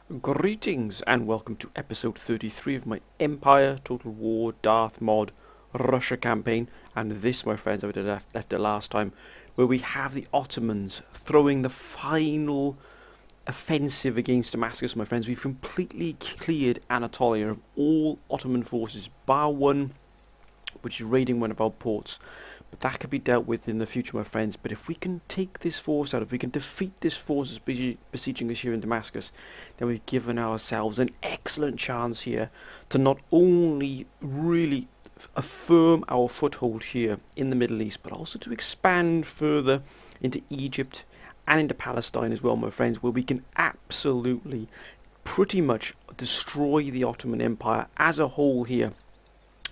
Greetings and welcome to episode 33 of my Empire Total War Darth mod Russia campaign, and this, my friends, I left it last time, where we have the Ottomans throwing the final offensive against Damascus. My friends, we've completely cleared Anatolia of all Ottoman forces bar one, which is raiding one of our ports. But that could be dealt with in the future, my friends. But if we can take this force out, if we can defeat this force besieging us here in Damascus, then we've given ourselves an excellent chance here to not only really affirm our foothold here in the Middle East, but also to expand further into Egypt and into Palestine as well, my friends, where we can absolutely pretty much destroy the Ottoman Empire as a whole here.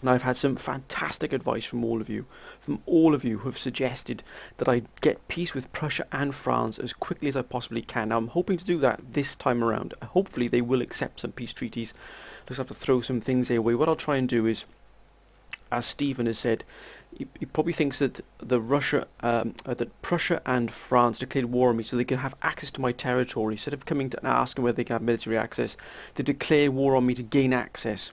And I've had some fantastic advice from all of you who have suggested that I get peace with Prussia and France as quickly as I possibly can. Now I'm hoping to do that this time around. Hopefully they will accept some peace treaties. Just have to throw some things their way. What I'll try and do is, as Stephen has said, he probably thinks that that Prussia and France declared war on me so they can have access to my territory. Instead of coming to and asking whether they can have military access, they declare war on me to gain access,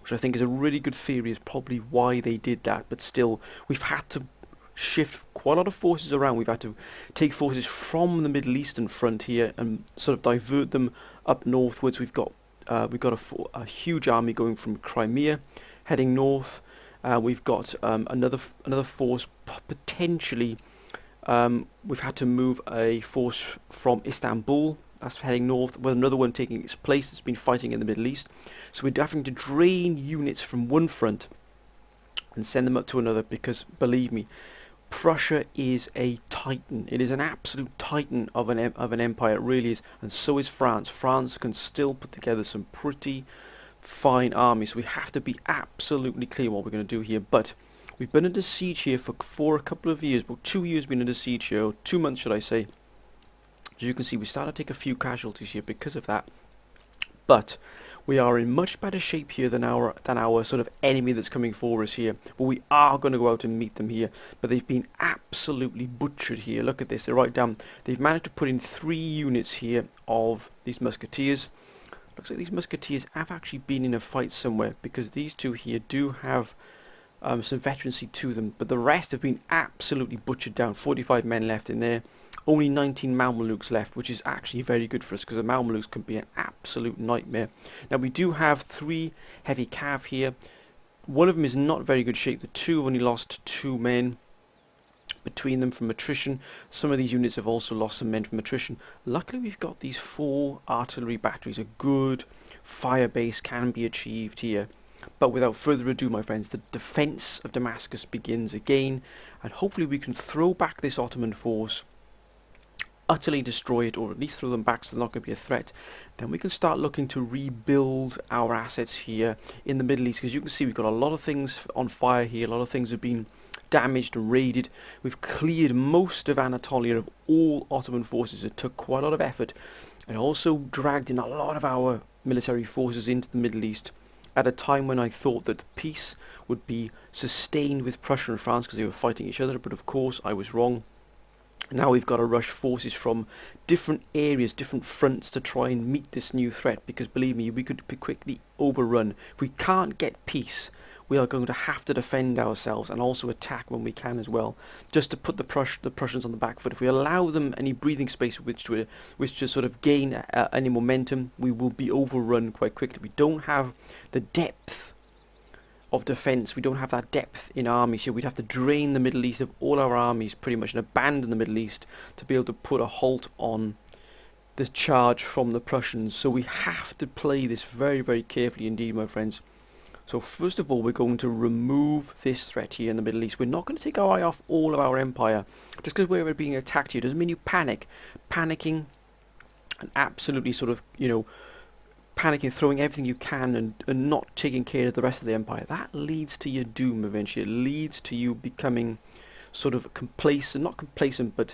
which I think is a really good theory, is probably why they did that. But still, we've had to shift quite a lot of forces around. We've had to take forces from the Middle Eastern front here and sort of divert them up northwards. We've got a huge army going from Crimea, heading north. We've got another force potentially. We've had to move a force from Istanbul. That's heading north, with another one taking its place that's been fighting in the Middle East. So we're having to drain units from one front and send them up to another, because believe me, Prussia is a titan. It is an absolute titan of an empire. It really is, and so is France. France can still put together some pretty fine armies. So we have to be absolutely clear what we're going to do here. But we've been under siege here for a couple of years, about 2 years been under siege here, or 2 months should I say. As you can see, we started to take a few casualties here because of that, but we are in much better shape here than our sort of enemy that's coming for us here. But we are going to go out and meet them here. But they've been absolutely butchered here. Look at this. They're right down. They've managed to put in 3 units here of these musketeers. Looks like these musketeers have actually been in a fight somewhere, because these two here do have some veterancy to them. But the rest have been absolutely butchered down. 45 men left in there. Only 19 Mamelukes left, which is actually very good for us, because the Mamelukes can be an absolute nightmare. Now we do have 3 heavy cav here. One of them is not very good shape. The 2 have only lost 2 men between them from attrition. Some of these units have also lost some men from attrition. Luckily we've got these 4 artillery batteries. A good fire base can be achieved here. But without further ado, my friends, the defence of Damascus begins again, and hopefully we can throw back this Ottoman force, utterly destroy it, or at least throw them back so they're not going to be a threat. Then we can start looking to rebuild our assets here in the Middle East, because you can see we've got a lot of things on fire here. A lot of things have been damaged and raided. We've cleared most of Anatolia of all Ottoman forces. It took quite a lot of effort, and also dragged in a lot of our military forces into the Middle East at a time when I thought that peace would be sustained with Prussia and France because they were fighting each other. But of course I was wrong. Now we've got to rush forces from different areas, different fronts, to try and meet this new threat, because believe me, we could be quickly overrun. If we can't get peace, we are going to have to defend ourselves and also attack when we can as well, just to put the Prussians on the back foot. If we allow them any breathing space which to sort of gain any momentum, we will be overrun quite quickly. We don't have the depth of defence. We don't have that depth in armies here. We'd have to drain the Middle East of all our armies pretty much and abandon the Middle East to be able to put a halt on the charge from the Prussians. So we have to play this very, very carefully indeed, my friends. So first of all, we're going to remove this threat here in the Middle East. We're not going to take our eye off all of our empire. Just because we're being attacked here doesn't mean you panic. Panicking and absolutely sort of, panicking, throwing everything you can, and not taking care of the rest of the empire, that leads to your doom eventually. It leads to you becoming sort of complacent, not complacent, but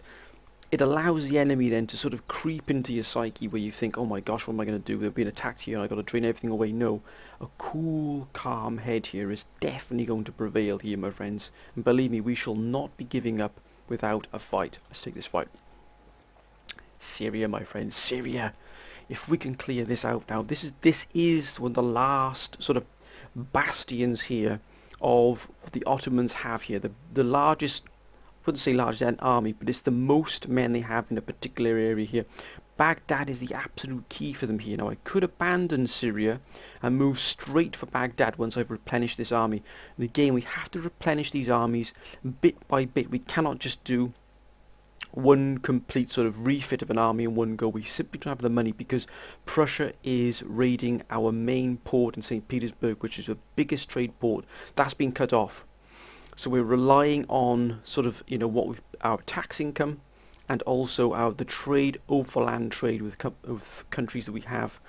it allows the enemy then to sort of creep into your psyche, where you think, oh my gosh, what am I going to do? We're being attacked here and I've got to drain everything away. No, a cool, calm head here is definitely going to prevail here, my friends. And believe me, we shall not be giving up without a fight. Let's take this fight. Syria, my friends, Syria. If we can clear this out now, this is one of the last sort of bastions here of the Ottomans have here. The largest, I wouldn't say largest army, but it's the most men they have in a particular area here. Baghdad is the absolute key for them here. Now I could abandon Syria and move straight for Baghdad once I've replenished this army. And again, we have to replenish these armies bit by bit. We cannot just do one complete sort of refit of an army in one go. We simply don't have the money because Prussia is raiding our main port in St. Petersburg, which is the biggest trade port. That's been cut off. So we're relying on sort of, you know, our tax income and also the trade, overland trade with countries that we have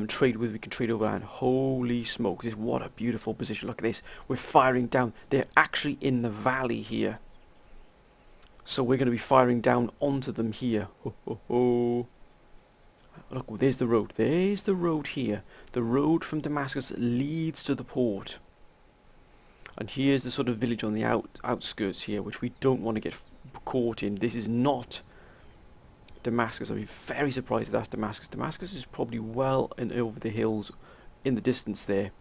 trade with. We can trade overland. Holy smoke, what a beautiful position. Look at this. We're firing down. They're actually in the valley here. So we're going to be firing down onto them here. Ho, ho, ho. Look, well, there's the road. There's the road here. The road from Damascus leads to the port. And here's the sort of village on the outskirts here, which we don't want to get caught in. This is not Damascus. I'd be very surprised if that's Damascus. Damascus is probably well and over the hills in the distance there.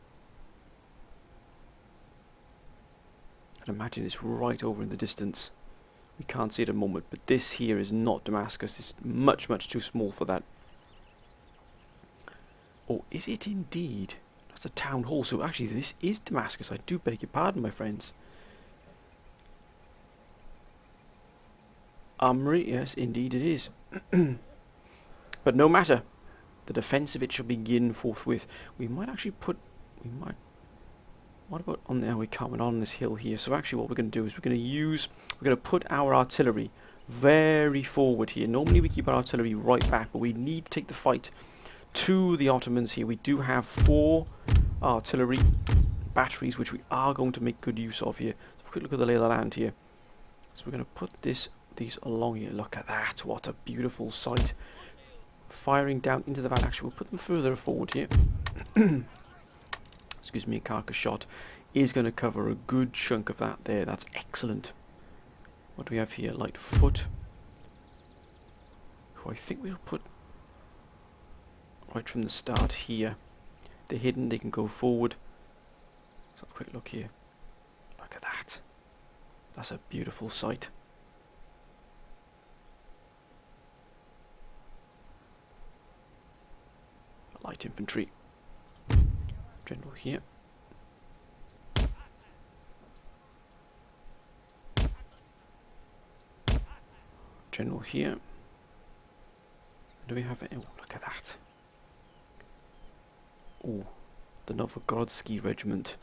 I'd imagine it's right over in the distance. We can't see it at the moment, but this here is not Damascus. It's much, much too small for that. Or is it indeed? That's a town hall. So actually this is Damascus. I do beg your pardon, my friends. Armory, yes, indeed it is. But no matter. The defence of it shall begin forthwith. We might actually put... What about on there? We can't win on this hill here. So actually what we're going to do is we're going to put our artillery very forward here. Normally we keep our artillery right back, but we need to take the fight to the Ottomans here. We do have 4 artillery batteries which we are going to make good use of here. Let's have a quick look at the lay of the land here. So we're going to put these along here. Look at that. What a beautiful sight. Firing down into the valley. Actually, we'll put them further forward here. Excuse me, a carcass shot is going to cover a good chunk of that there. That's excellent. What do we have here? Light foot. Who I think we'll put right from the start here. They're hidden, they can go forward. Let's have a quick look here. Look at that. That's a beautiful sight. Light infantry. General here. General here. Do we have it? Oh, look at that. Oh, the Novogorodski regiment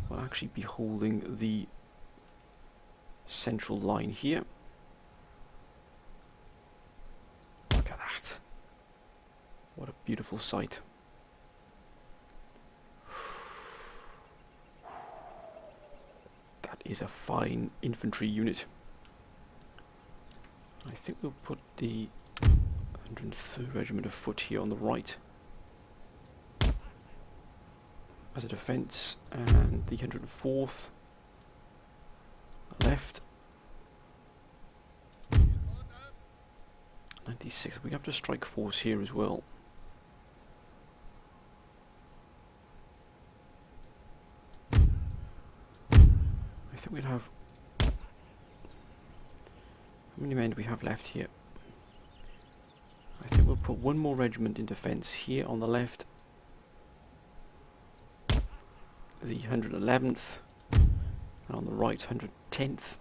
will actually be holding the central line here. Look at that. What a beautiful sight. That is a fine infantry unit. I think we'll put the 103rd Regiment of Foot here on the right as a defence, and the 104th left. 96. We have to strike force here as well. I think we'll have... How many men do we have left here? I think we'll put one more regiment in defence here on the left. The 111th, and on the right 110th.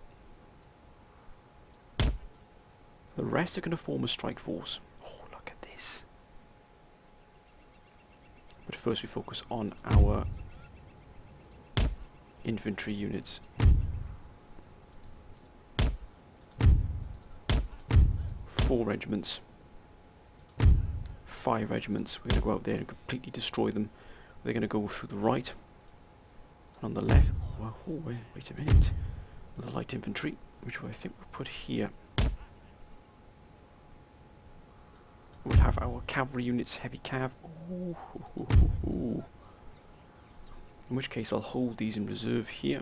The rest are going to form a strike force. Oh, look at this. But first we focus on our infantry units. 4 regiments. 5 regiments. We're going to go out there and completely destroy them. They're going to go through the right. On the left, well, oh, wait a minute, the light infantry, which I think we'll put here. We'll have our cavalry units, heavy cav. Ooh, ooh, ooh, ooh. In which case I'll hold these in reserve here,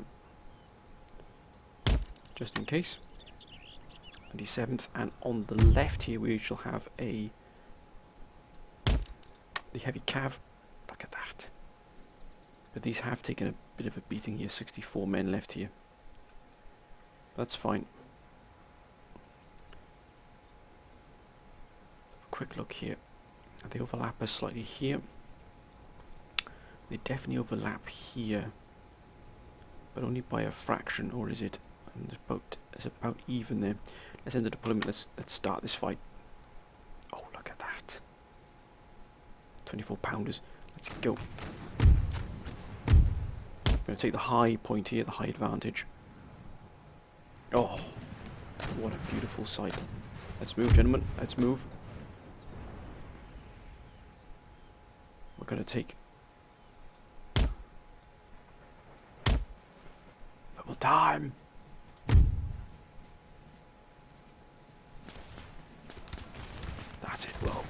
just in case. 97th, and on the left here we shall have the heavy cav. Look at that. But these have taken a bit of a beating here. 64 men left here. That's fine. Quick look here. They overlap us slightly here. They definitely overlap here, but only by a fraction, or is it? And it's about even there. Let's end the deployment. Let's start this fight. Oh, look at that! 24 pounders. Let's go. I'm going to take the high point here, the high advantage. Oh, what a beautiful sight! Let's move, gentlemen. Let's move. We're going to take double time. That's it, well.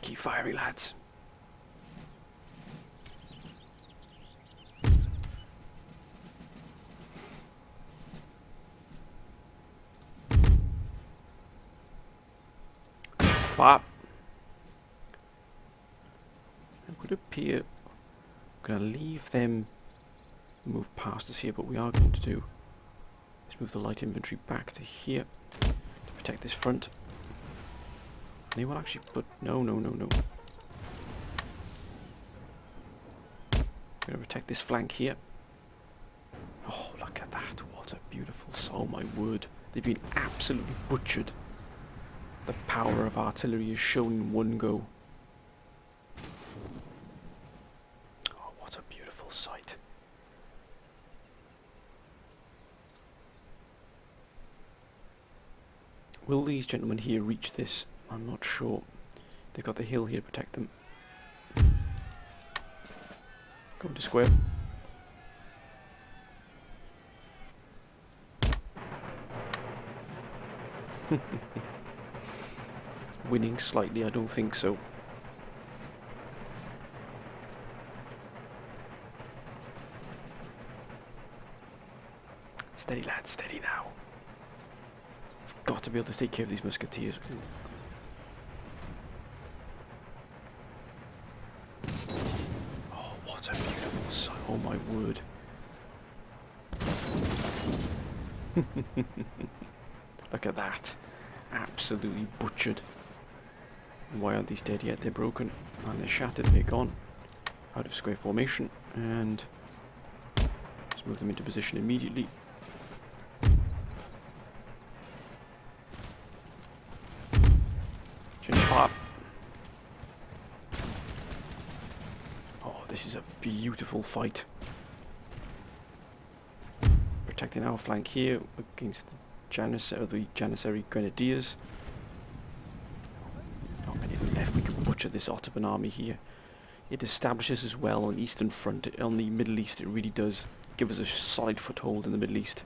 Keep firing, lads. Fire. It would appear I'm going to leave them move past us here, but we are going to do. Let's move the light infantry back to here to protect this front. They will actually put no. I'm going to protect this flank here. Oh, look at that! What a beautiful soul, my word! They've been absolutely butchered. The power of artillery is shown in one go. Oh, what a beautiful sight. Will these gentlemen here reach this? I'm not sure. They've got the hill here to protect them. Go to square. Winning slightly, I don't think so. Steady, lads, steady now. I've got to be able to take care of these musketeers. Oh, what a beautiful sight. Oh my word. Look at that. Absolutely butchered. Why aren't these dead yet? They're broken and they're shattered. They're gone. Out of square formation, and let's move them into position immediately. Change fire. Oh, this is a beautiful fight. Protecting our flank here against the Janissary Grenadiers. Not many of them left. We can butcher this Ottoman army here. It establishes as well on the Eastern Front, on the Middle East. It really does give us a solid foothold in the Middle East.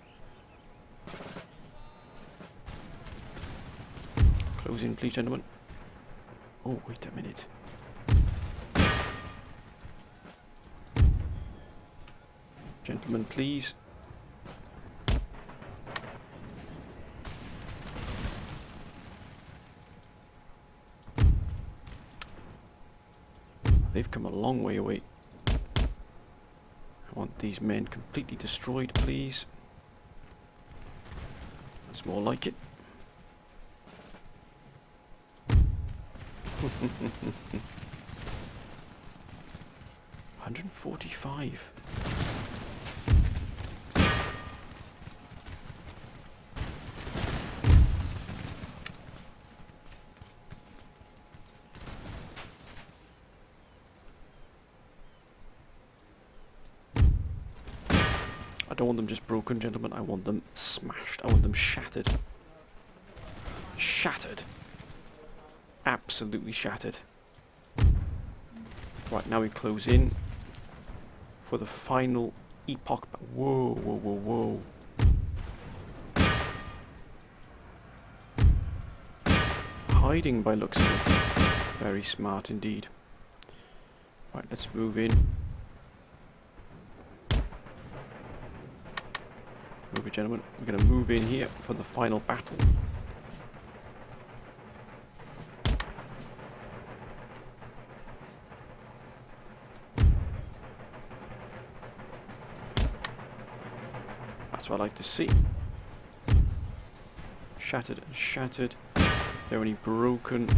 Close in, please, gentlemen. Oh, wait a minute. Gentlemen, please. They've come a long way away. I want these men completely destroyed, please. That's more like it. $145. I don't want them just broken, gentlemen. I want them smashed. I want them shattered. Shattered. Absolutely shattered. Right, now we close in for the final epoch. Whoa, whoa, whoa, whoa. Hiding by looks of it. Very smart indeed. Right, let's move in. Move it, gentlemen. We're going to move in here for the final battle. That's what I like to see. Shattered and shattered. They're only broken.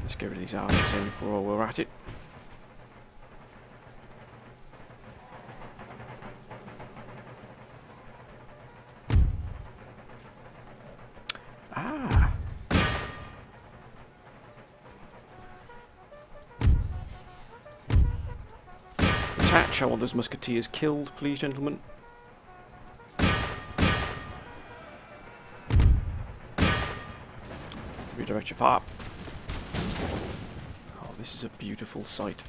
Let's get rid of these archers in before we're at it. Ah! Attach, I want those musketeers killed, please, gentlemen. Redirect your fire. Oh, this is a beautiful sight.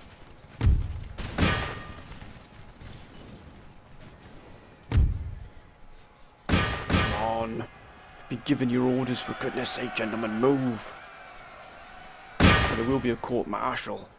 Come on. Be given your orders, for goodness sake, gentlemen, move. But there will be a court-martial.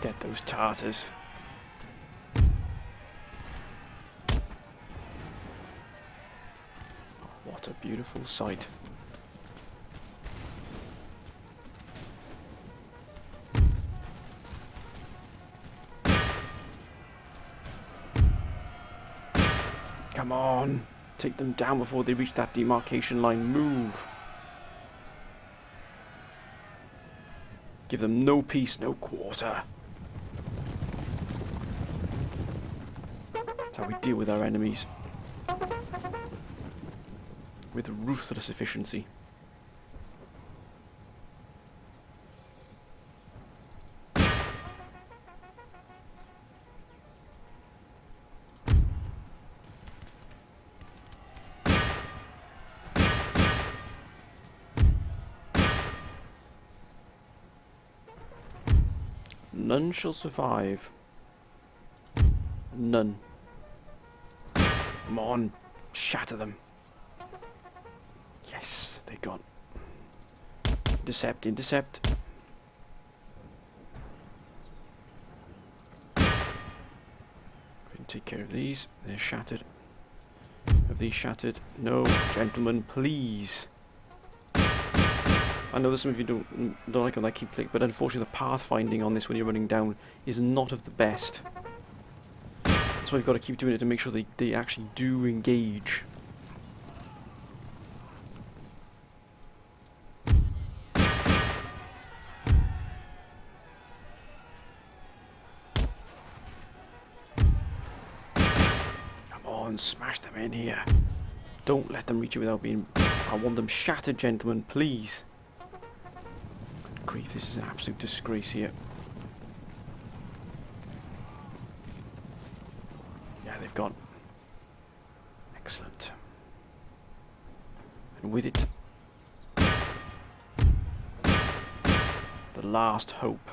Get those Tartars. Oh, what a beautiful sight. Come on. Take them down before they reach that demarcation line. Move. Give them no peace, no quarter. That's how we deal with our enemies. With ruthless efficiency. None shall survive. None. Come on, shatter them. Yes, they're gone. Intercept, intercept. We can take care of these. They're shattered. Have these shattered? No, gentlemen, please. I know that some of you don't like when I keep clicking, but unfortunately the pathfinding on this when you're running down is not of the best. That's why we've got to keep doing it to make sure they actually do engage. Come on, smash them in here. Don't let them reach you without being... I want them shattered, gentlemen, please. Good grief, this is an absolute disgrace here. Yeah, they've gone. Excellent. And with it, the last hope.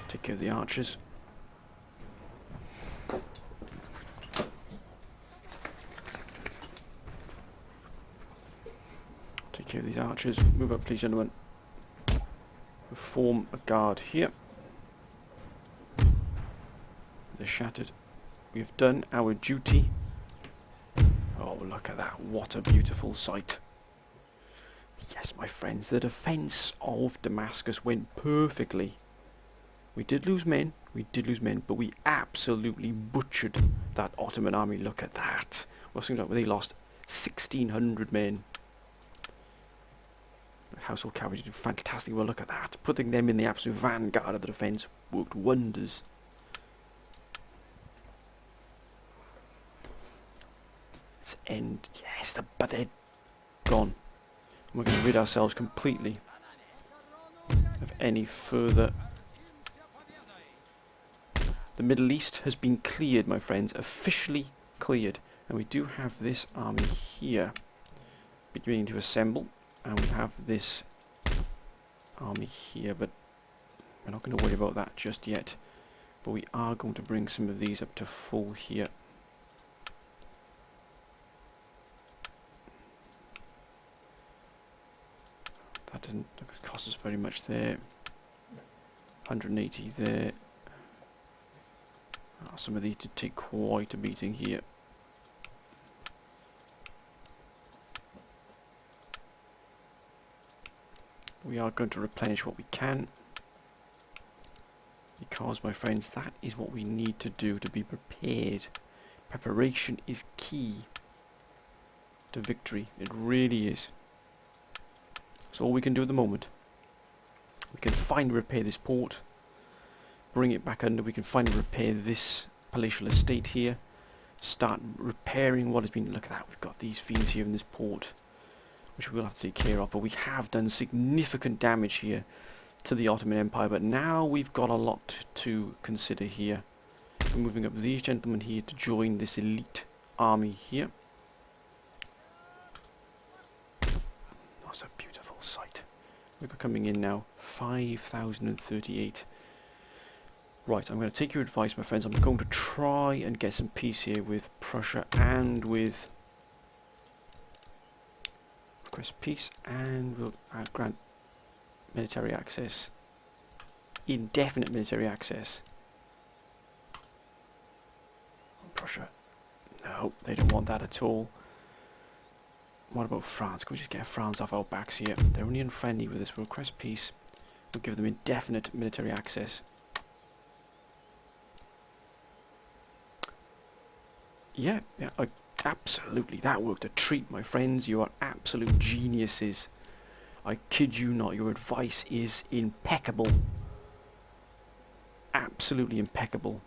Take care of the archers. Take care of these archers. Move up, please, gentlemen. Form a guard here. They're shattered. We have done our duty. Oh, look at that. What a beautiful sight. Yes, my friends, the defence of Damascus went perfectly. We did lose men, but we absolutely butchered that Ottoman army. Look at that. They lost 1,600 men. Household cavalry did fantastic well. Look at that. Putting them in the absolute vanguard of the defence worked wonders. It's end. Yes, but they're gone. We're going to rid ourselves completely of any further. The Middle East has been cleared, my friends, officially cleared. And we do have this army here beginning to assemble, and we have this army here, but we're not going to worry about that just yet. But we are going to bring some of these up to full here. That doesn't cost us very much there. 180 there. Oh, some of these did take quite a beating here. We are going to replenish what we can, because, my friends, that is what we need to do to be prepared. Preparation is key to victory. It really is. That's all we can do at the moment. We can find and repair this port, bring it back under. We can find and repair this palatial estate here, start repairing what has been. Look at that, we've got these fiends here in this port, which we'll have to take care of. But we have done significant damage here to the Ottoman Empire, but now we've got a lot to consider here. We're moving up these gentlemen here to join this elite army here. That's a beautiful sight. We're coming in now, 5,038. Right, I'm going to take your advice, my friends. I'm going to try and get some peace here with Prussia and with... Request peace, and we'll grant military access. Indefinite military access. Prussia. No, they don't want that at all. What about France? Can we just get France off our backs here? They're only unfriendly with us. We'll request peace. We'll give them indefinite military access. Yeah, absolutely. That worked a treat, my friends. You are absolute geniuses. I kid you not. Your advice is impeccable. Absolutely impeccable.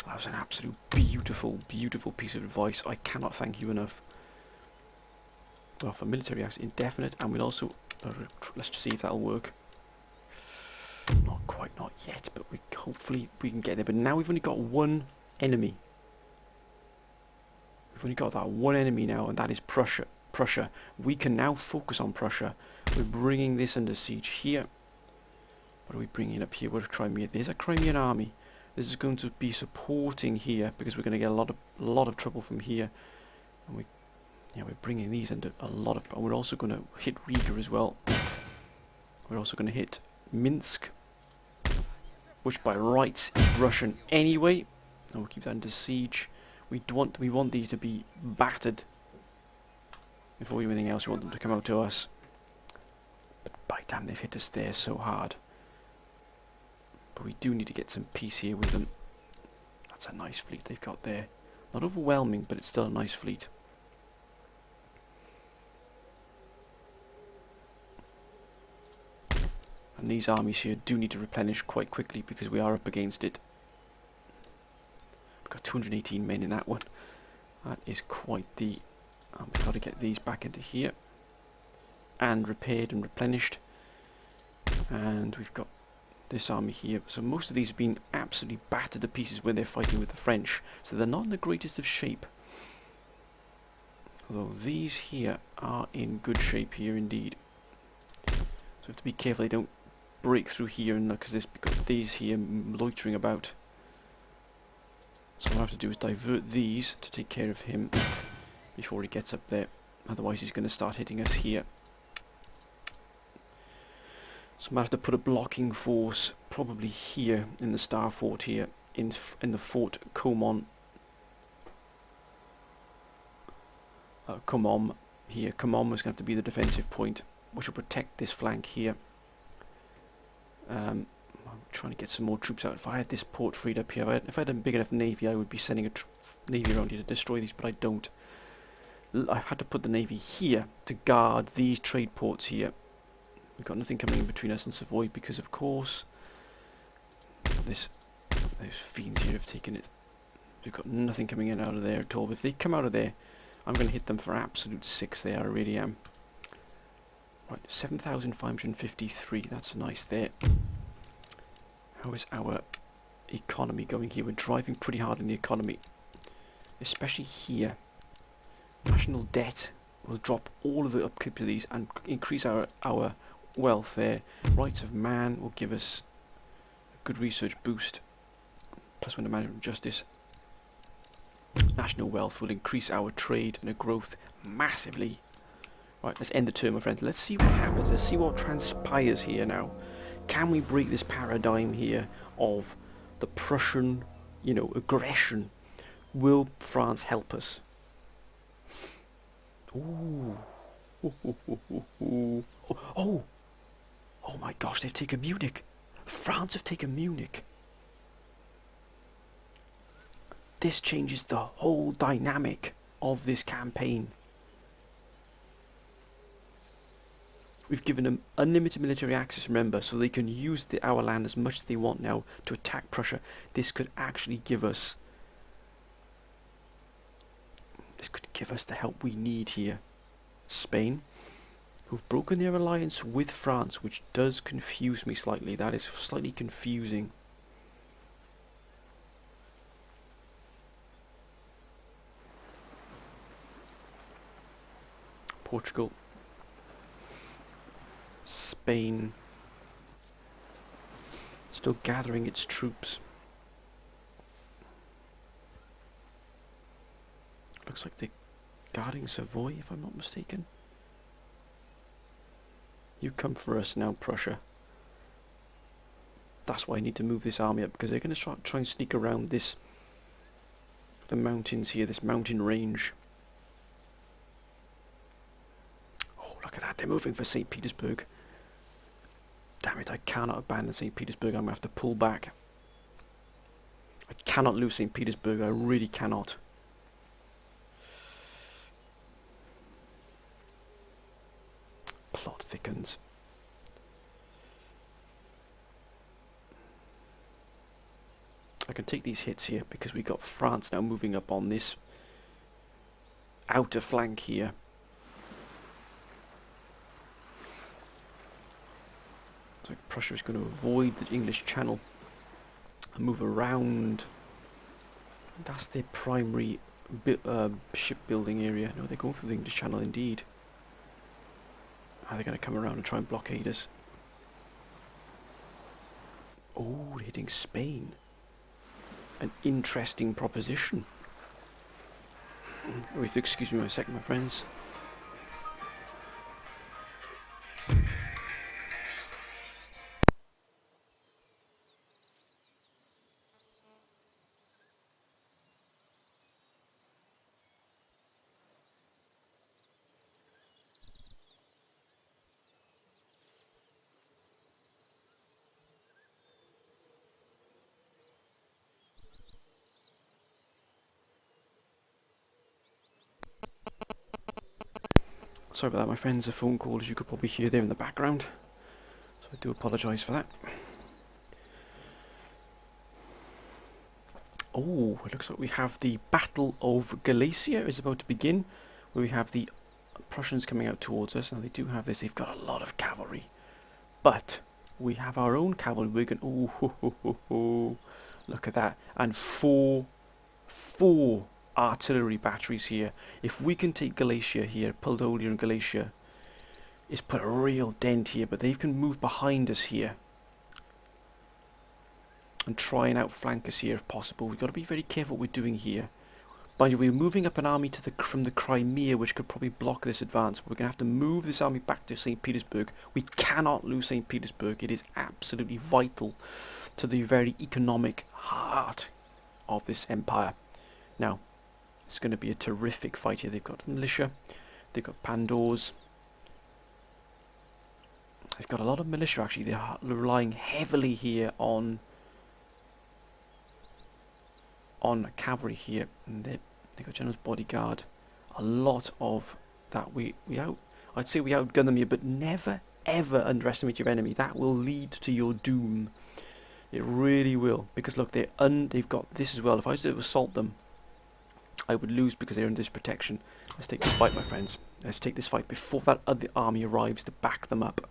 That was an absolute beautiful, beautiful piece of advice. I cannot thank you enough. Well, for military access, indefinite, and we'll also... let's just see if that'll work. Not quite, not yet, but hopefully we can get there. But now we've only got one enemy. We've only got that one enemy now, and that is Prussia. We can now focus on Prussia. We're bringing this under siege here. What are we bringing up here? What Crimea? There's a Crimean army. This is going to be supporting here, because we're going to get a lot of trouble from here. And we're bringing these under a lot of... And we're also going to hit Riga as well. We're also going to hit Minsk, which by rights is Russian anyway. And we'll keep that under siege. We want these to be battered. Before we do anything else, we want them to come out to us. But by damn, they've hit us there so hard. But we do need to get some peace here with them. That's a nice fleet they've got there. Not overwhelming, but it's still a nice fleet. And these armies here do need to replenish quite quickly, because we are up against it. We've got 218 men in that one. That is quite the... we've got to get these back into here. And repaired and replenished. And we've got this army here. So most of these have been absolutely battered to pieces when they're fighting with the French. So they're not in the greatest of shape. Although these here are in good shape here indeed. So we have to be careful they don't break through here, and because there's got these here loitering about. So what I have to do is divert these to take care of him before he gets up there. Otherwise he's going to start hitting us here. So I'm going to have to put a blocking force probably here in the Star Fort here, in the Fort Comon. Comon here. Comon was going to have to be the defensive point, which will protect this flank here. I'm trying to get some more troops out. If I had this port freed up here, if I had a big enough navy, I would be sending a navy around here to destroy these, but I don't. I've had to put the navy here to guard these trade ports here. We've got nothing coming in between us and Savoy, because of course those fiends here have taken it. We've got nothing coming in out of there at all. If they come out of there, I'm going to hit them for absolute 6 there, I really am. Right, 7,553, that's nice there. How is our economy going here? We're driving pretty hard in the economy, especially here. National debt will drop all of the upkeep to these and increase our wealth there. Rights of man will give us a good research boost. Plus one to management justice. National wealth will increase our trade and our growth massively. Right, let's end the turn, my friends. Let's see what happens. Let's see what transpires here now. Can we break this paradigm here of the Prussian, aggression? Will France help us? Ooh. Oh my gosh, they've taken Munich. France have taken Munich. This changes the whole dynamic of this campaign. We've given them unlimited military access, remember, so they can use our land as much as they want now to attack Prussia. This could actually give us the help we need here. Spain, who've broken their alliance with France, which does confuse me slightly. That is slightly confusing. Portugal, Spain, still gathering its troops. Looks like they're guarding Savoy, if I'm not mistaken. You come for us now, Prussia. That's why I need to move this army up, because they're going to try and sneak around the mountains here, this mountain range. Oh, look at that, they're moving for St. Petersburg. Damn it, I cannot abandon St. Petersburg, I'm going to have to pull back. I cannot lose St. Petersburg, I really cannot. Plot thickens. I can take these hits here because we got France now moving up on this outer flank here. So Prussia is going to avoid the English Channel and move around. That's their primary shipbuilding area. No, they're going for the English Channel indeed. Are they going to come around and try and blockade us? Oh, they're hitting Spain. An interesting proposition. Oh, if you excuse me a second, my friends. Sorry about that, my friends. A phone call, as you could probably hear there in the background. So I do apologise for that. Oh, it looks like we have the Battle of Galicia is about to begin, where we have the Prussians coming out towards us. Now they do have this, they've got a lot of cavalry. But we have our own cavalry. We're going, oh, ho, ho, ho, ho. Look at that. And four artillery batteries here. If we can take Galicia here, Podolia and Galicia, it's put a real dent here, but they can move behind us here and try and outflank us here if possible. We've got to be very careful what we're doing here. By the way, we're moving up an army to from the Crimea, which could probably block this advance. We're going to have to move this army back to St. Petersburg. We cannot lose St. Petersburg. It is absolutely vital to the very economic heart of this empire. Now, it's going to be a terrific fight here. They've got militia, they've got Pandors. They've got a lot of militia actually. They're relying heavily here on cavalry here, and they've got General's Bodyguard. A lot of that I'd say we outgun them here, but never ever underestimate your enemy. That will lead to your doom It really will, because look, they've got this as well. If I was to assault them, I would lose because they're under this protection. Let's take this fight, my friends. Let's take this fight before that other army arrives to back them up.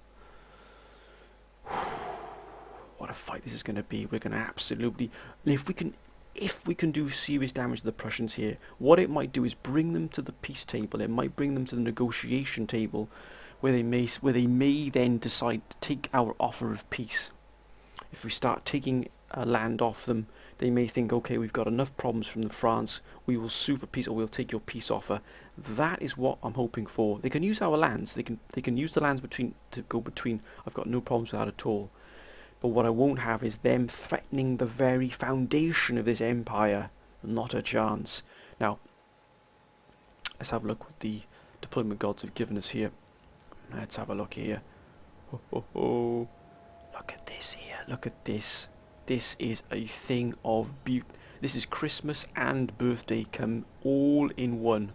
What a fight this is going to be. We're going to absolutely... If we can do serious damage to the Prussians here, what it might do is bring them to the peace table. It might bring them to the negotiation table, where they may then decide to take our offer of peace. If we start taking land off them, they may think, okay, we've got enough problems from France, we will sue for peace, or we'll take your peace offer. That is what I'm hoping for. They can use our lands. They can use the lands to go between. I've got no problems with that at all. But what I won't have is them threatening the very foundation of this empire. Not a chance. Now, let's have a look what the deployment gods have given us here. Let's have a look here. Ho, ho, ho. Look at this here. Look at this. This is a thing of beauty. This is Christmas and birthday come all in one.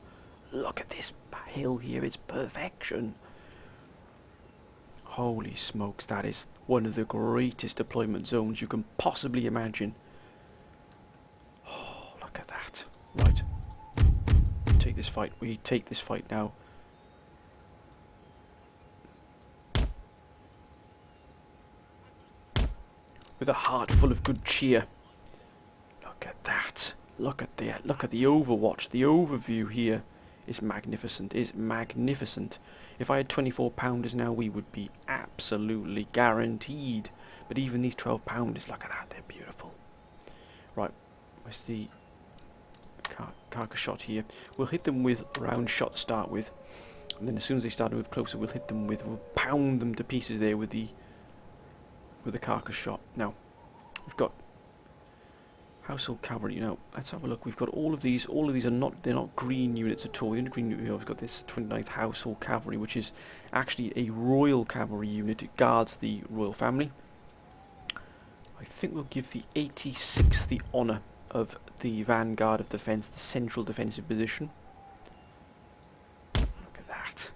Look at this hill here. It's perfection. Holy smokes, that is one of the greatest deployment zones you can possibly imagine. Oh, look at that. Right. Take this fight. We take this fight now. With a heart full of good cheer. Look at that. Look at the overwatch. The overview here is magnificent. Is magnificent. If I had 24 pounders now, we would be absolutely guaranteed. But even these 12 pounders, look at that. They're beautiful. Right. Where's the carcass shot here? We'll hit them with round shot to start with. And then as soon as they start to move closer, we'll pound them to pieces there with the carcass shot. Now, we've got household cavalry. Now, let's have a look. We've got all of these. All of these are they're not green units at all. The only green unit we've got this 29th household cavalry, which is actually a royal cavalry unit. It guards the royal family. I think we'll give the 86th the honour of the vanguard of defence, the central defensive position. Look at that.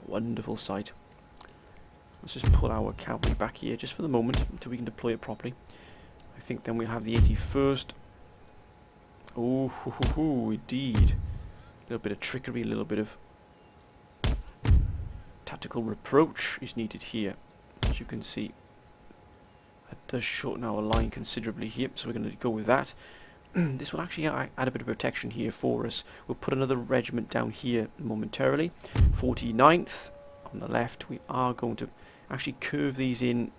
A wonderful sight. Let's just pull our cavalry back here just for the moment until we can deploy it properly. I think then we'll have the 81st. Oh, hoo, hoo, hoo, indeed. A little bit of trickery, a little bit of tactical reproach is needed here. As you can see, that does shorten our line considerably here, so we're going to go with that. This will actually add a bit of protection here for us. We'll put another regiment down here momentarily. 49th on the left. We are going to actually curve these in,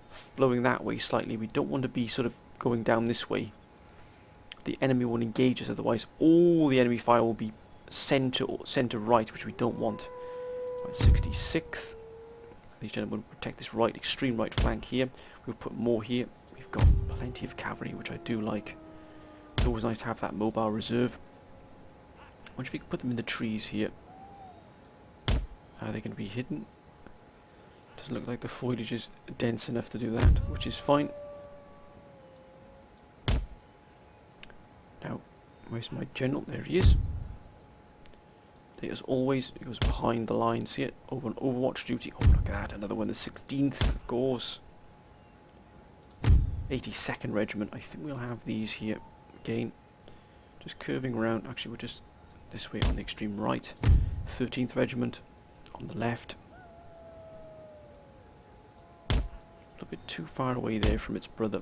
flowing that way slightly. We don't want to be sort of going down this way. The enemy won't engage us, otherwise all the enemy fire will be centre right, which we don't want. Right, 66th. These gentlemen will protect this right, extreme right flank here. We'll put more here. We've got plenty of cavalry, which I do like. It's always nice to have that mobile reserve. I wonder if we could put them in the trees here. Are they going to be hidden? Doesn't look like the foliage is dense enough to do that, which is fine. Now, where's my general? There he is. As always, he goes behind the lines here, over on overwatch duty. Oh, look at that, another one, the 16th, of course. 82nd Regiment. I think we'll have these here again. Just curving around. Actually, we're just this way on the extreme right. 13th Regiment on the left. A little bit too far away there from its brother.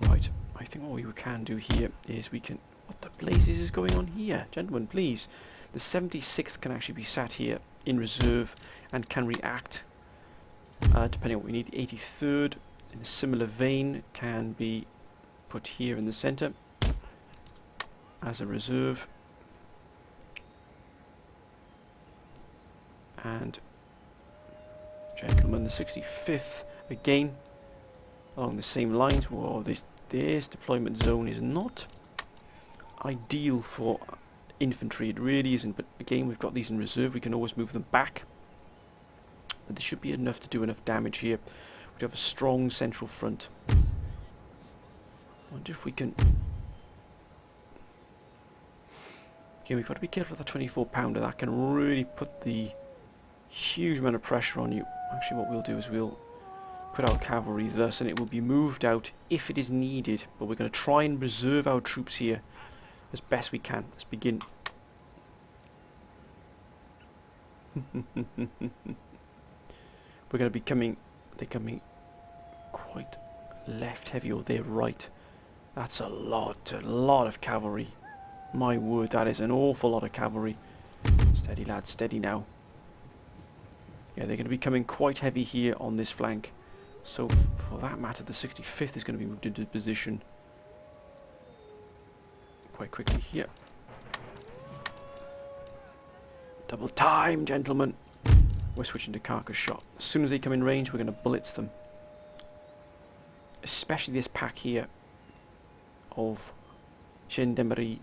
Right, I think what we can do here is we can... What the blazes is going on here? Gentlemen, please. The 76th can actually be sat here in reserve and can react depending on what we need. The 83rd, in a similar vein, can be put here in the centre as a reserve. And, gentlemen, the 65th, again, along the same lines. Whoa, this deployment zone is not ideal for infantry, it really isn't, but again we've got these in reserve, we can always move them back, but this should be enough to do enough damage here. We have a strong central front. I wonder if we can... Okay, we've got to be careful with that 24 pounder, that can really put the huge amount of pressure on you. Actually what we'll do is we'll put our cavalry thus, and it will be moved out if it is needed. But we're going to try and reserve our troops here as best we can. Let's begin. We're going to be coming. They're coming quite left heavy, or they're right. That's a lot of cavalry. My word, that is an awful lot of cavalry. Steady, lads, steady now. Yeah, they're going to be coming quite heavy here on this flank. So, for that matter, the 65th is going to be moved into position quite quickly here. Double time, gentlemen. We're switching to carcass shot. As soon as they come in range, we're going to blitz them. Especially this pack here of gendarmerie.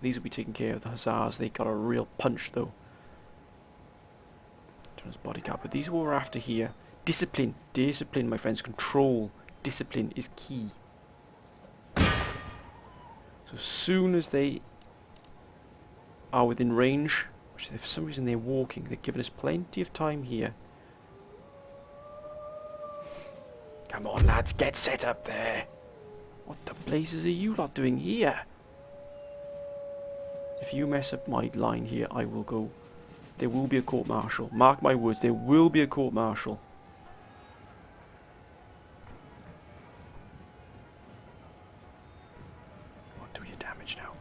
These will be taken care of. The hussars, they got a real punch though. Turner's bodyguard, but these are what we're after here. Discipline, discipline, my friends. Control, discipline is key. So as soon as they are within range, which for some reason they're walking, they're giving us plenty of time here. Come on, lads, get set up there. What the blazes are you lot doing here? If you mess up my line here, I will go. There will be a court-martial. Mark my words, there will be a court-martial. What do your damage now?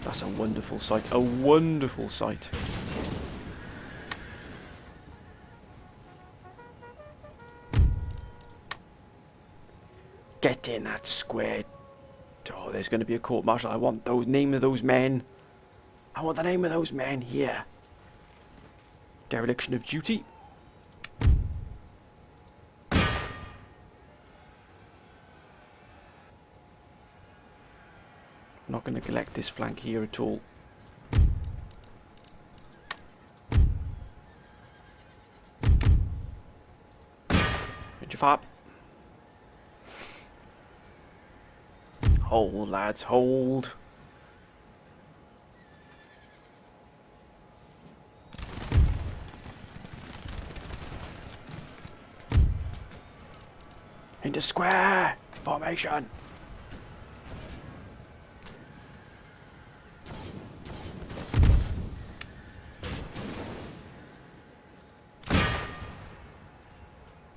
That's a wonderful sight. A wonderful sight. Get in that square. Oh, there's going to be a court-martial. I want those name of those men. I want the name of those men here. Dereliction of duty. I'm not going to neglect this flank here at all. Hit your fab. Hold, lads, hold. Into square formation.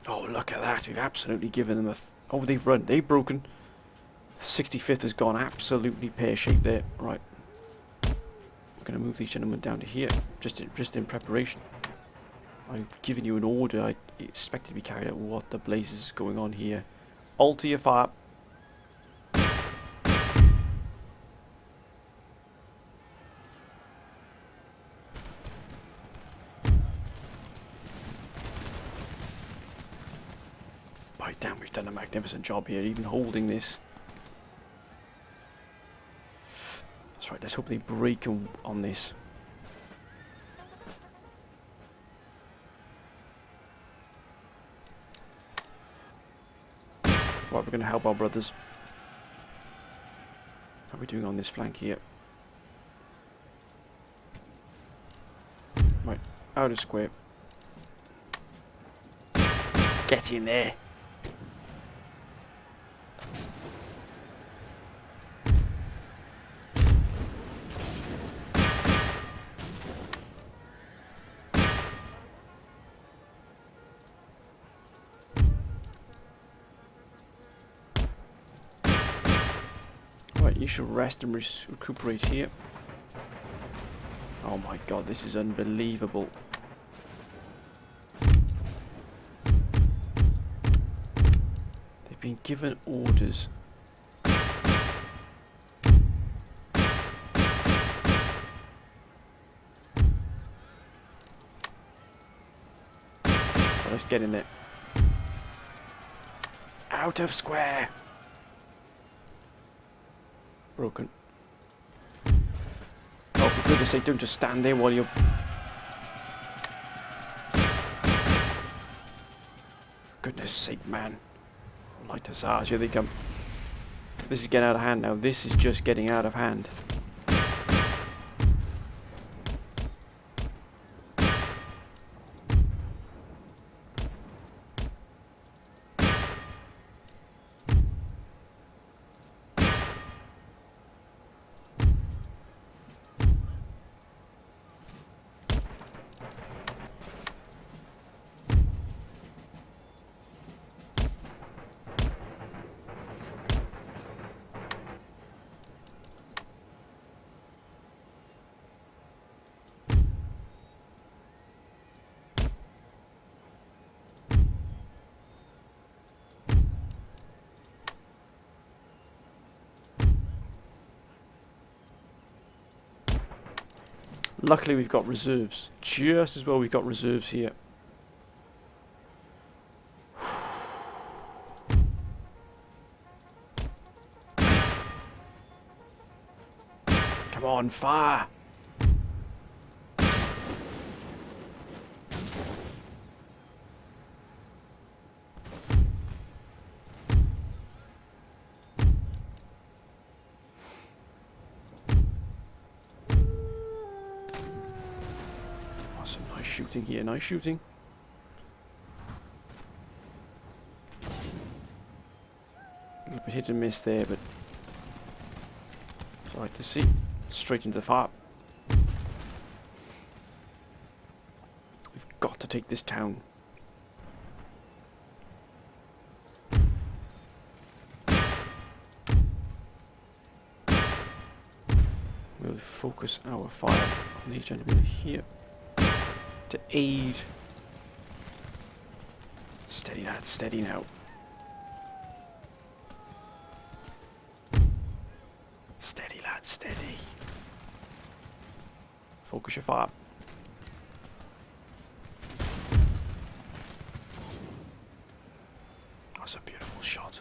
Oh, look at that. We've absolutely given them a... oh, they've run. They've broken. 65th has gone absolutely pear-shaped there. Right. I'm going to move these gentlemen down to here. Just in preparation. I've given you an order. I expect it to be carried out. What the blazes is going on here? Alter your fire. By damn, we've done a magnificent job here, even holding this. That's right, let's hope they break on this. Right, we're going to help our brothers. How are we doing on this flank here? Right, out of square. Get in there. You should rest and recuperate here. Oh my god, this is unbelievable. They've been given orders. Well, let's get in there. Out of square. Broken. Oh, for goodness sake, don't just stand there while you're... goodness sake, man. Light hussars, here they come. This is getting out of hand now. This is just getting out of hand. Luckily we've got reserves. Just as well we've got reserves here. Come on, fire! Some nice shooting here, nice shooting. A little bit hit and miss there, but I like to see. Straight into the fire. We've got to take this town. We'll focus our fire on these gentlemen here to aid. Steady, lads, steady now. Steady, lads, steady. Focus your fire. That's a beautiful shot.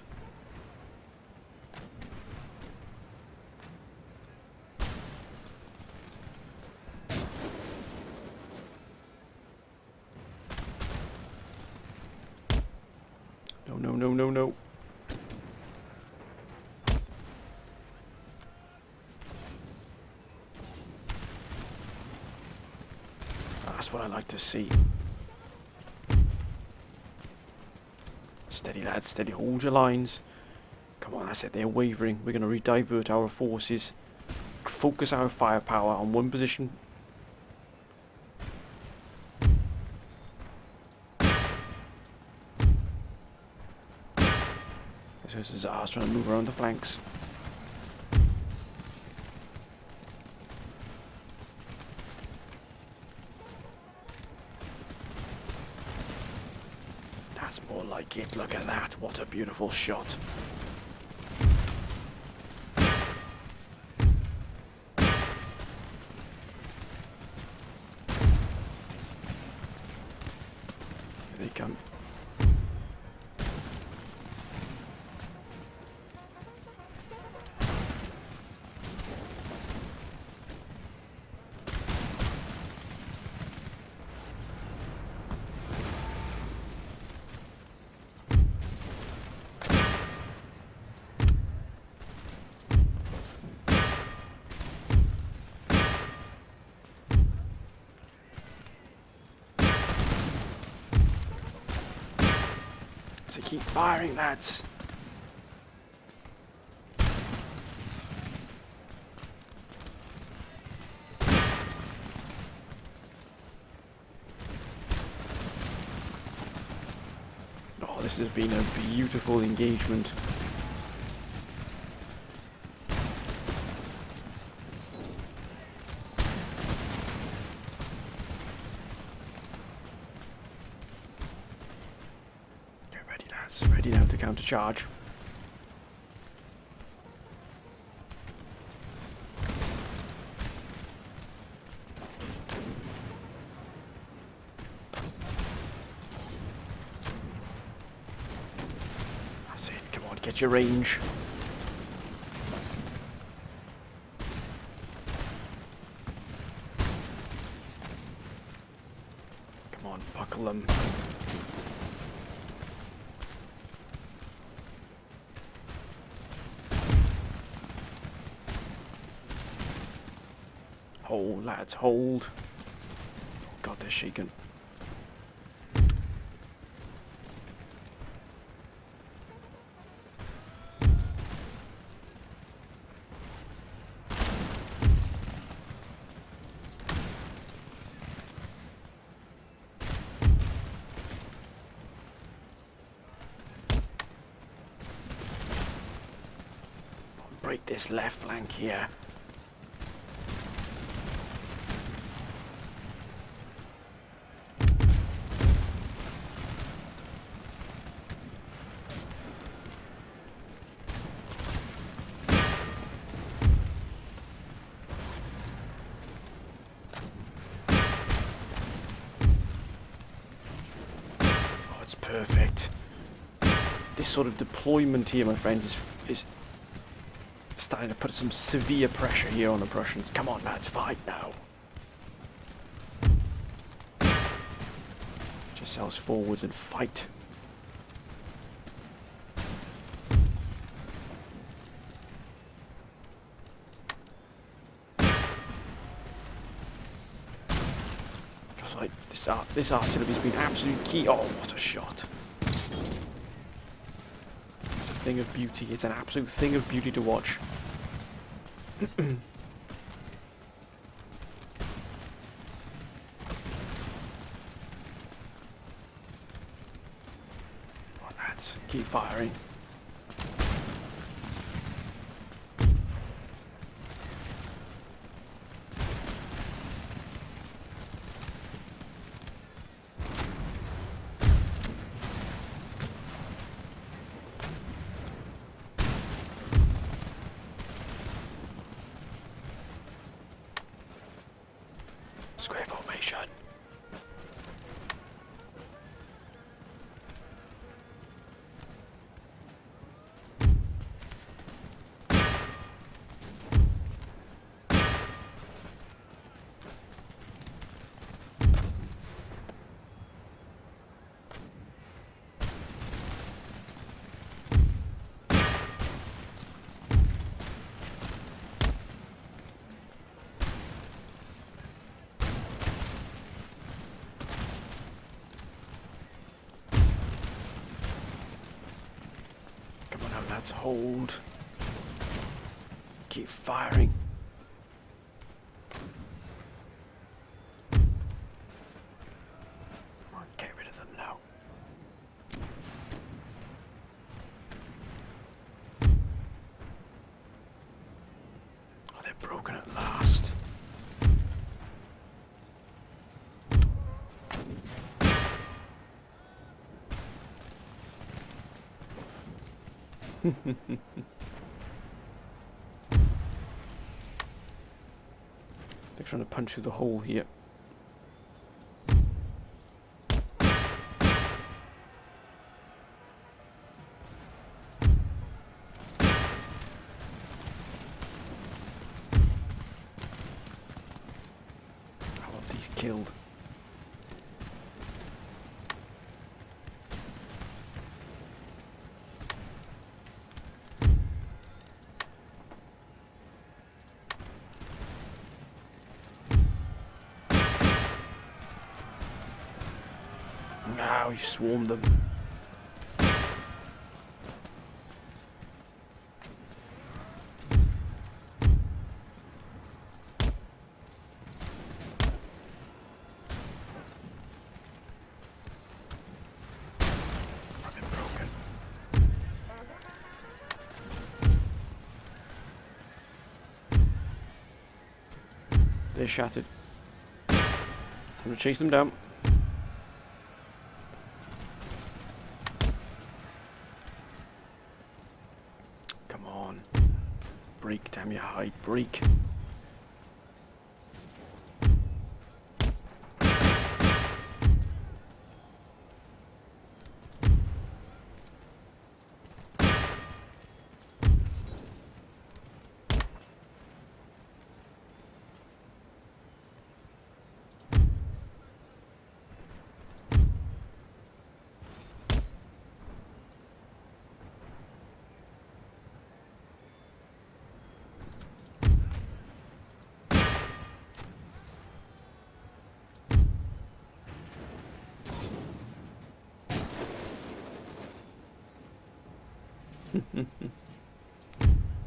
No, no, no, no, no. That's what I like to see. Steady, lads, steady. Hold your lines. Come on, that's it. They're wavering. We're going to redivert our forces. Focus our firepower on one position. This is Zars trying to move around the flanks. That's more like it. Look at that. What a beautiful shot. Here they come. So keep firing, lads. Oh, this has been a beautiful engagement. Ready now to counter-charge. That's it, come on, get your range. Come on, buckle them. Hold, lads, hold. Oh God, they're shaking. Break this left flank here. perfect. This sort of deployment here, my friends, is starting to put some severe pressure here on the Prussians. Come on, lads, fight now. Just yourselves forwards and fight. Just like this artillery's been absolutely key. Oh, what a shot. It's a thing of beauty. It's an absolute thing of beauty to watch. Oh, lads, keep firing. Square formation. Lads, hold. Keep firing. Come on, get rid of them now. Oh, they're broken at last. They're trying to punch through the hole here. I want these killed. Now we've swarmed them. They're broken. They're shattered. I'm gonna chase them down. Break, damn your hide, break.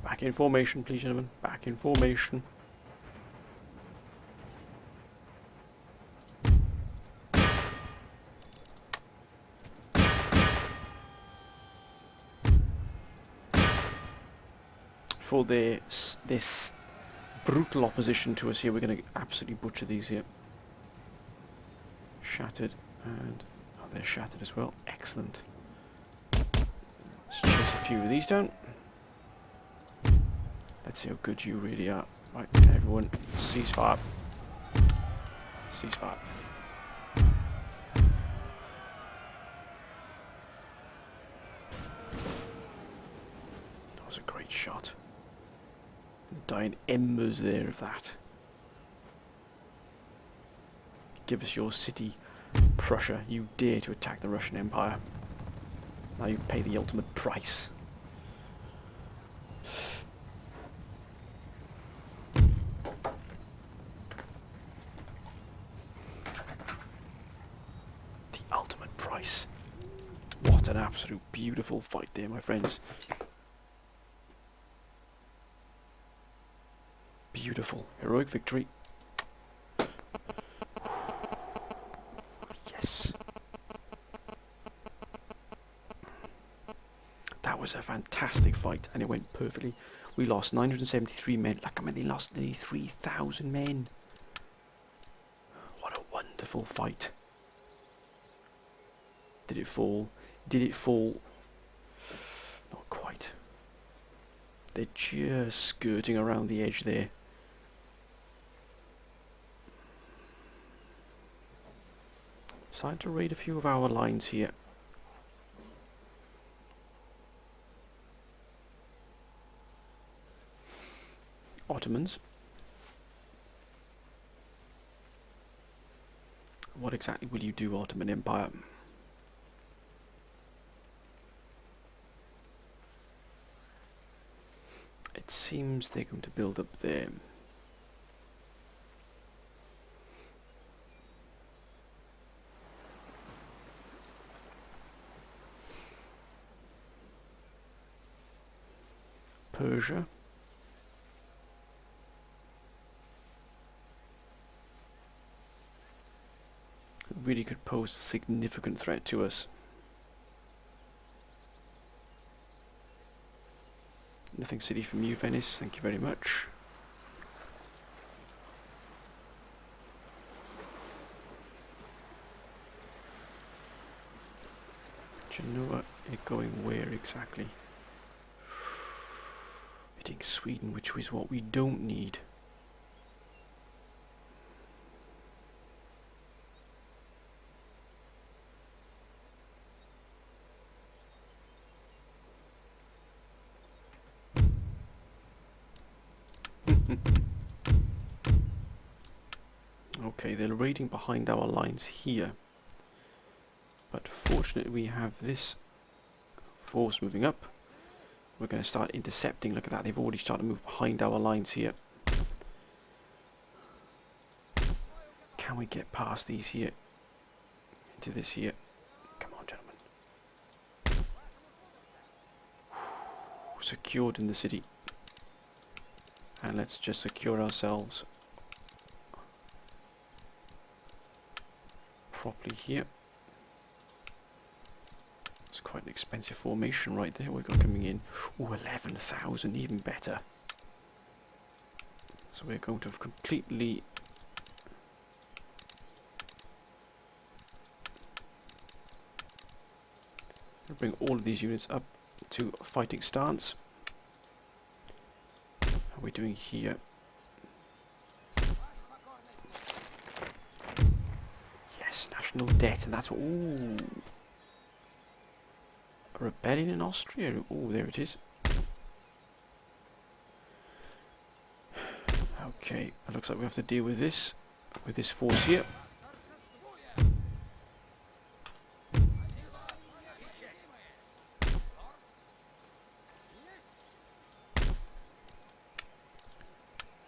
Back in formation, please, gentlemen. Back in formation. For this brutal opposition to us here, we're going to absolutely butcher these here. Shattered, and oh, they're shattered as well. Excellent. Let's chase a few of these down. Let's see how good you really are. Right, everyone, ceasefire. Ceasefire. shot. Dying embers there of that. Give us your city, Prussia. You dare to attack the Russian Empire. Now you pay the ultimate price. The ultimate price. What an absolute beautiful fight there, my friends. Beautiful. Heroic victory. Yes. That was a fantastic fight, and it went perfectly. We lost 973 men. Like, I mean, they lost nearly 3,000 men. What a wonderful fight. Did it fall? Did it fall? Not quite. They're just skirting around the edge there. Decided to raid a few of our lines here. Ottomans. What exactly will you do, Ottoman Empire? It seems they're going to build up there. Persia. Really could pose a significant threat to us. Nothing city from you, Venice. Thank you very much. Genoa, you're going where exactly? Hitting Sweden, which is what we don't need. Okay, they're raiding behind our lines here. But fortunately we have this force moving up. We're going to start intercepting. Look at that, they've already started to move behind our lines here. Can we get past these here? Into this here? Come on, gentlemen. Secured in the city. And let's just secure ourselves properly here. It's quite an expensive formation right there we've got coming in. Ooh, 11,000, even better. So we're going to have completely bring all of these units up to a fighting stance. How are we doing here? Yes, national debt, and that's what. Ooh. A rebellion in Austria. Oh, there it is. Okay, it looks like we have to deal with this force here.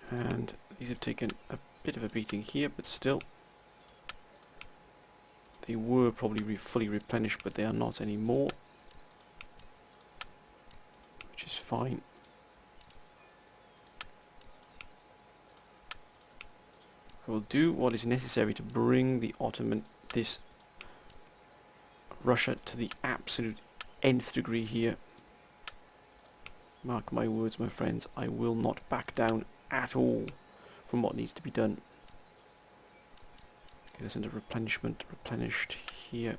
And these have taken a bit of a beating here, but still. They were probably fully replenished, but they are not anymore. Which is fine. I will do what is necessary to bring the Russia to the absolute nth degree here. Mark my words, my friends, I will not back down at all from what needs to be done. Okay, there's a replenishment, replenished here.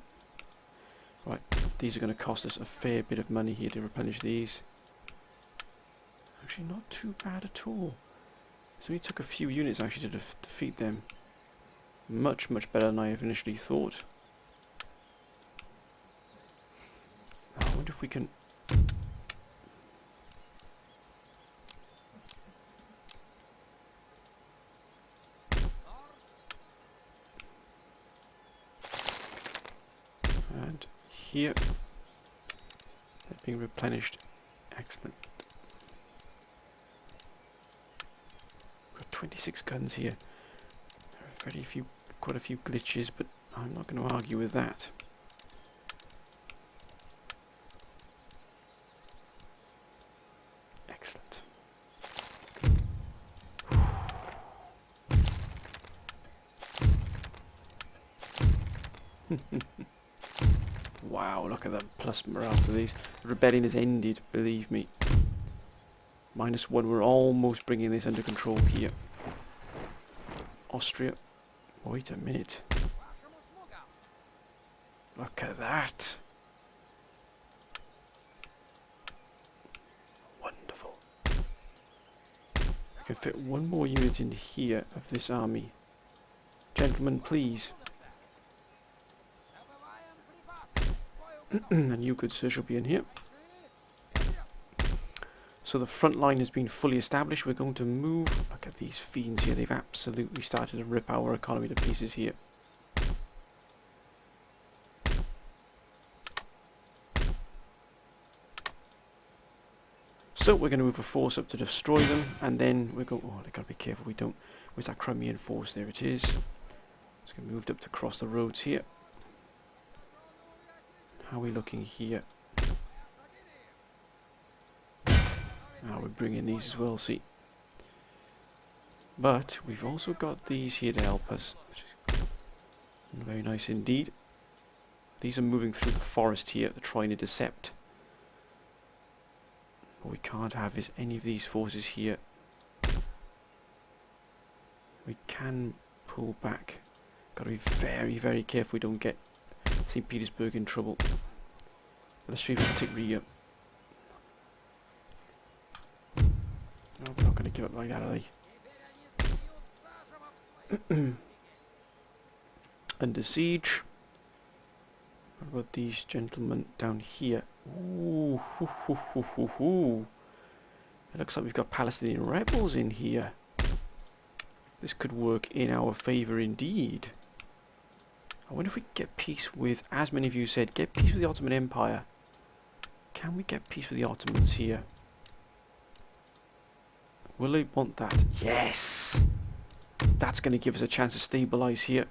Right, these are going to cost us a fair bit of money here to replenish these. Actually not too bad at all. So we took a few units actually to defeat them. Much, much better than I have initially thought. Now, I wonder if we can here. They're being replenished. Excellent. Got 26 guns here. Quite a few glitches, but I'm not going to argue with that. Excellent. Wow, look at that plus morale to these. The rebellion has ended, believe me. -1, we're almost bringing this under control here. Austria. Wait a minute. Look at that. Wonderful. We can fit one more unit in here of this army. Gentlemen, please. And you, good sir, shall be in here. So the front line has been fully established. We're going to move. Look at these fiends here. They've absolutely started to rip our economy to pieces here. So we're going to move a force up to destroy them, and then we're going... Oh, they've got to be careful we don't... Where's that Crimean force? There it is. It's going to move up to cross the roads here. How are we looking here? Now we're bringing these as well, see. But we've also got these here to help us, which is very nice indeed. These are moving through the forest here. They're trying to decept. What we can't have is any of these forces here. We can pull back. Got to be very, very careful we don't get St. Petersburg in trouble. Let's see if we can take Riga. No, we're not going to give up like that, are they? Under siege. What about these gentlemen down here? Ooh, hoo, hoo, hoo, hoo, hoo. It looks like we've got Palestinian rebels in here. This could work in our favour indeed. I wonder if we can get peace with, as many of you said, get peace with the Ottoman Empire. Can we get peace with the Ottomans here? Will they want that? Yes! That's going to give us a chance to stabilise here.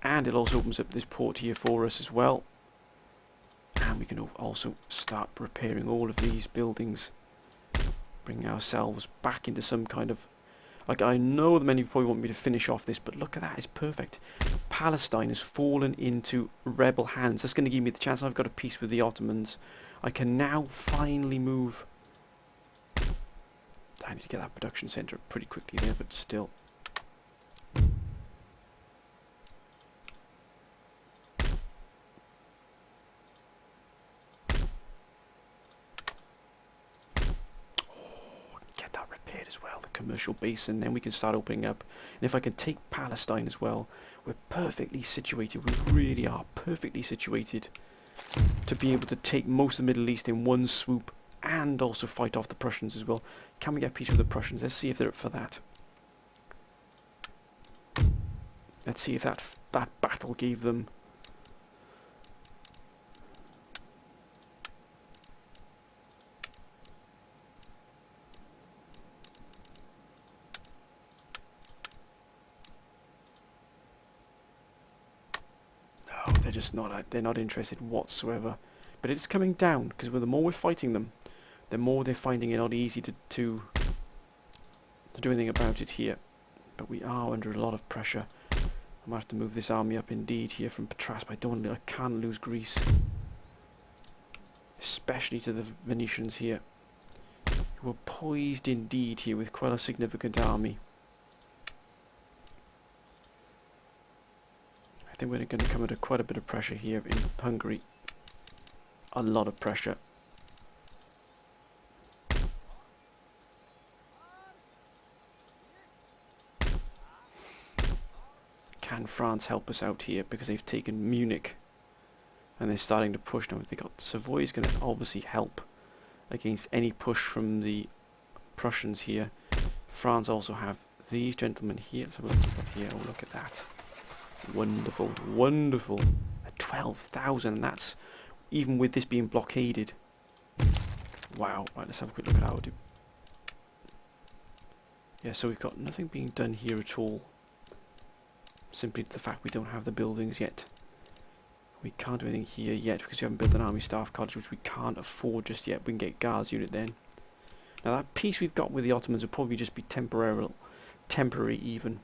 And it also opens up this port here for us as well. And we can also start repairing all of these buildings. Bring ourselves back into some kind of... Like, I know that many of you probably want me to finish off this, but look at that, it's perfect. Palestine has fallen into rebel hands. That's going to give me the chance. I've got a peace with the Ottomans. I can now finally move. I need to get that production centre pretty quickly there, but still. Get that repaired as well, the commercial base, and then we can start opening up. And if I can take Palestine as well, we're perfectly situated. We really are perfectly situated to be able to take most of the Middle East in one swoop and also fight off the Prussians as well. Can we get peace with the Prussians? Let's see if they're up for that. Let's see if that battle gave them... No, they're just not. They're not interested whatsoever. But it's coming down, because the more we're fighting them, the more they're finding it not easy to do anything about it here. But we are under a lot of pressure. I might have to move this army up indeed here from Patras, but I can't lose Greece. Especially to the Venetians here, who are poised indeed here with quite a significant army. I think we're going to come under quite a bit of pressure here in Hungary. A lot of pressure. Can France help us out here, because they've taken Munich and they're starting to push now? They got Savoy is going to obviously help against any push from the Prussians here. France also have these gentlemen here. Let's have a look up here. Oh, look at that. Wonderful, wonderful. 12,000, that's even with this being blockaded. Wow, right, let's have a quick look at how to... Yeah, so we've got nothing being done here at all. Simply the fact we don't have the buildings yet. We can't do anything here yet because we haven't built an army staff cottage, which we can't afford just yet. We can get guards unit then. Now that peace we've got with the Ottomans will probably just be temporary even.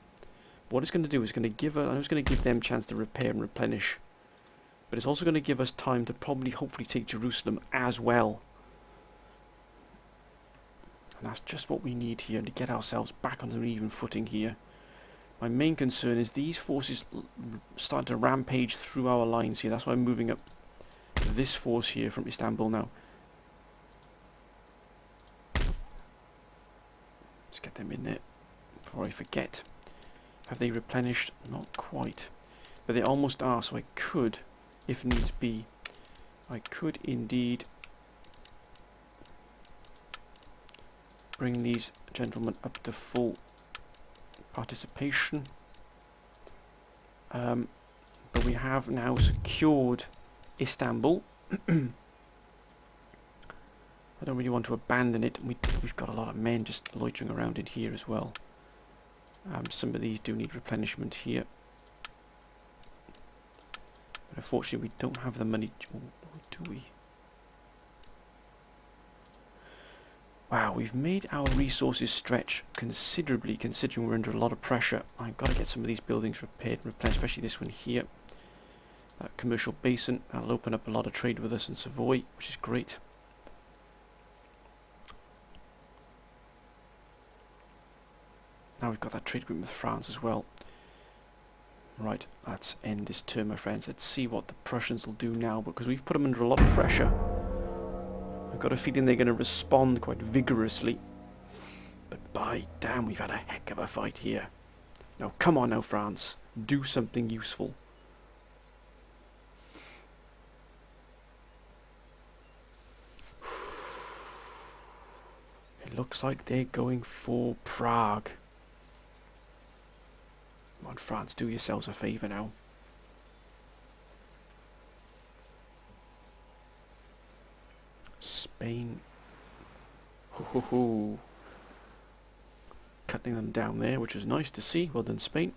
What it's going to do is going to give I know it's going to give them a chance to repair and replenish, but it's also going to give us time to probably hopefully take Jerusalem as well. And that's just what we need here to get ourselves back on an even footing here. My main concern is these forces starting to rampage through our lines here. That's why I'm moving up this force here from Istanbul now. Let's get them in there before I forget. Have they replenished? Not quite. But they almost are, so I could, if needs be, I could indeed bring these gentlemen up to full participation. But we have now secured Istanbul. I don't really want to abandon it. We've got a lot of men just loitering around in here as well. Some of these do need replenishment here. But unfortunately we don't have the money. Or do we? Wow, we've made our resources stretch considerably considering we're under a lot of pressure. I've got to get some of these buildings repaired and replenished, especially this one here. That commercial basin, that'll open up a lot of trade with us in Savoy, which is great. Now we've got that trade agreement with France as well. Right, let's end this turn, my friends. Let's see what the Prussians will do now, because we've put them under a lot of pressure. I've got a feeling they're going to respond quite vigorously. But by damn, we've had a heck of a fight here. Now, come on now, France. Do something useful. It looks like they're going for Prague. Come on, France, do yourselves a favour now. Spain. Ho. Cutting them down there, which was nice to see. Well done, Spain.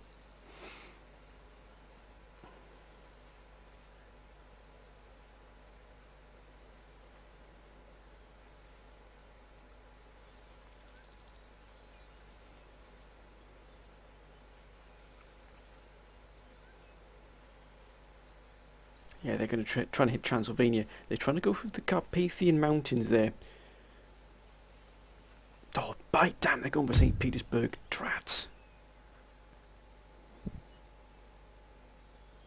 Yeah, they're going to try and hit Transylvania. They're trying to go through the Carpathian Mountains there. Oh, by damn, they're going for St. Petersburg. Drats.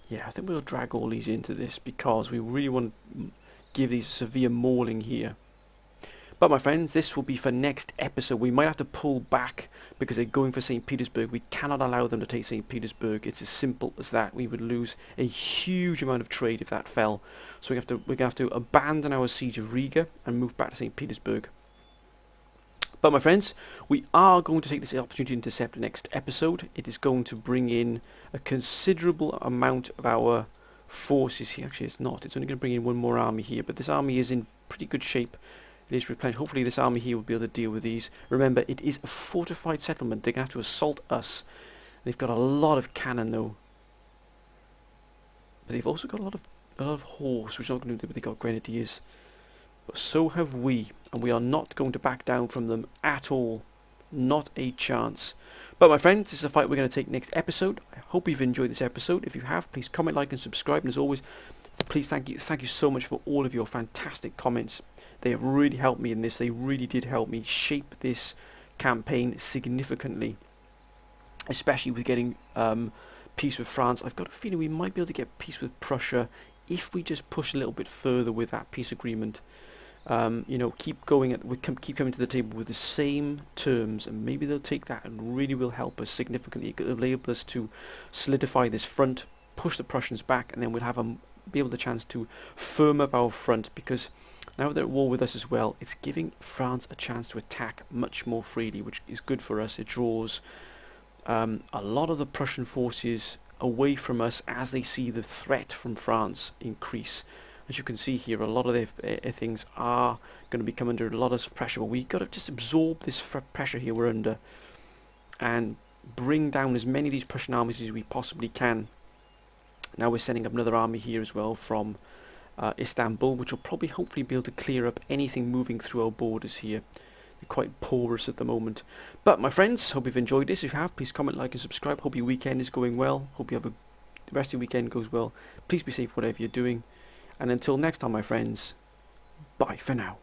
Yeah, I think we'll drag all these into this because we really want to give these a severe mauling here. But my friends, this will be for next episode. We might have to pull back because they're going for St. Petersburg. We cannot allow them to take St. Petersburg. It's as simple as that. We would lose a huge amount of trade if that fell. So we're going to have to abandon our siege of Riga and move back to St. Petersburg. But my friends, we are going to take this opportunity to intercept the next episode. It is going to bring in a considerable amount of our forces here. Actually, it's not. It's only going to bring in one more army here. But this army is in pretty good shape. It is replenished. Hopefully this army here will be able to deal with these. Remember, it is a fortified settlement. They're going to have to assault us. They've got a lot of cannon though. But they've also got a lot of horse, which is not going to do, but they've got grenadiers. But so have we. And we are not going to back down from them at all. Not a chance. But my friends, this is a fight we're going to take next episode. I hope you've enjoyed this episode. If you have, please comment, like and subscribe. And as always, please thank you so much for all of your fantastic comments. They have really helped me in this. They really did help me shape this campaign significantly. Especially with getting peace with France. I've got a feeling we might be able to get peace with Prussia if we just push a little bit further with that peace agreement. You know, keep going keep coming to the table with the same terms, and maybe they'll take that and really will help us significantly. It will enable us to solidify this front, push the Prussians back, and then we'll have be able the chance to firm up our front, because now they're at war with us as well, it's giving France a chance to attack much more freely, which is good for us. It draws a lot of the Prussian forces away from us as they see the threat from France increase. As you can see here, a lot of their things are going to become under a lot of pressure, but we've got to just absorb this pressure here we're under and bring down as many of these Prussian armies as we possibly can. Now we're sending up another army here as well from Istanbul, which will probably hopefully be able to clear up anything moving through our borders here. They're quite porous at the moment. But my friends, hope you've enjoyed this. If you have, please comment, like and subscribe. Hope your weekend is going well. Hope you have the rest of your weekend goes well. Please be safe whatever you're doing. And until next time, my friends, bye for now.